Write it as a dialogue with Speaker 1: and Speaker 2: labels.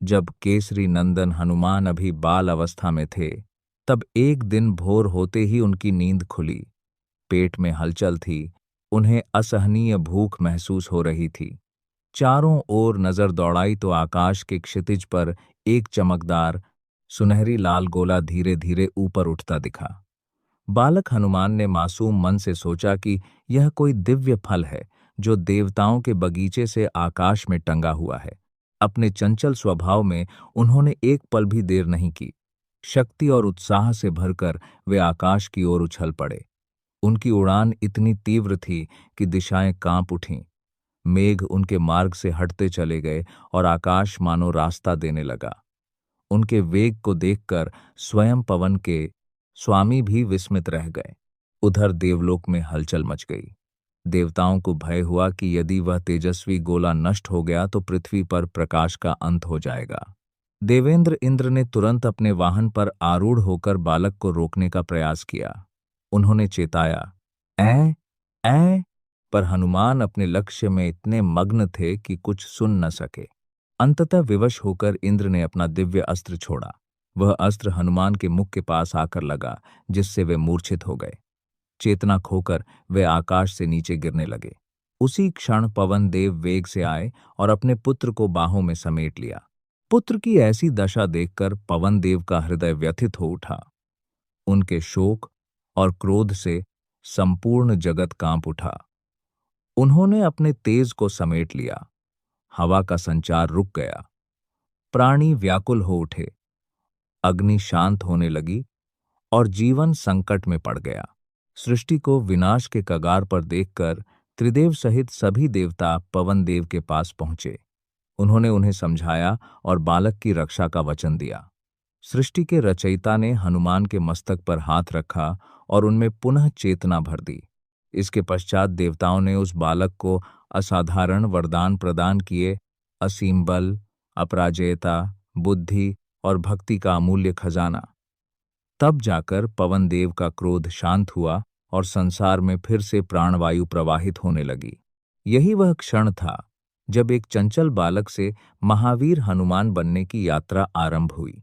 Speaker 1: जब केसरी नंदन हनुमान अभी बाल अवस्था में थे, तब एक दिन भोर होते ही उनकी नींद खुली। पेट में हलचल थी, उन्हें असहनीय भूख महसूस हो रही थी। चारों ओर नजर दौड़ाई तो आकाश के क्षितिज पर एक चमकदार, सुनहरी लाल गोला धीरे धीरे ऊपर उठता दिखा। बालक हनुमान ने मासूम मन से सोचा कि यह कोई दिव्य फल है जो देवताओं के बगीचे से आकाश में टंगा हुआ है। अपने चंचल स्वभाव में उन्होंने एक पल भी देर नहीं की। शक्ति और उत्साह से भरकर वे आकाश की ओर उछल पड़े। उनकी उड़ान इतनी तीव्र थी कि दिशाएं कांप उठीं। मेघ उनके मार्ग से हटते चले गए और आकाश मानो रास्ता देने लगा। उनके वेग को देखकर स्वयं पवन के स्वामी भी विस्मित रह गए। उधर देवलोक में हलचल मच गई। देवताओं को भय हुआ कि यदि वह तेजस्वी गोला नष्ट हो गया तो पृथ्वी पर प्रकाश का अंत हो जाएगा। देवेंद्र इंद्र ने तुरंत अपने वाहन पर आरूढ़ होकर बालक को रोकने का प्रयास किया। उन्होंने चेताया, ऐ ऐ पर हनुमान अपने लक्ष्य में इतने मग्न थे कि कुछ सुन न सके। अंततः विवश होकर इंद्र ने अपना दिव्य अस्त्र छोड़ा। वह अस्त्र हनुमान के मुख के पास आकर लगा, जिससे वे मूर्छित हो गए। चेतना खोकर वे आकाश से नीचे गिरने लगे। उसी क्षण पवन देव वेग से आए और अपने पुत्र को बाहों में समेट लिया। पुत्र की ऐसी दशा देखकर पवन देव का हृदय व्यथित हो उठा। उनके शोक और क्रोध से संपूर्ण जगत कांप उठा। उन्होंने अपने तेज को समेट लिया। हवा का संचार रुक गया। प्राणी व्याकुल हो उठे। अग्नि शांत होने लगी और जीवन संकट में पड़ गया। सृष्टि को विनाश के कगार पर देखकर त्रिदेव सहित सभी देवता पवन देव के पास पहुंचे। उन्होंने उन्हें समझाया और बालक की रक्षा का वचन दिया। सृष्टि के रचयिता ने हनुमान के मस्तक पर हाथ रखा और उनमें पुनः चेतना भर दी। इसके पश्चात देवताओं ने उस बालक को असाधारण वरदान प्रदान किए। असीम बल, अपराजेयता, बुद्धि और भक्ति का अमूल्य खजाना। तब जाकर पवन देव का क्रोध शांत हुआ और संसार में फिर से प्राणवायु प्रवाहित होने लगी। यही वह क्षण था जब एक चंचल बालक से महावीर हनुमान बनने की यात्रा आरंभ हुई।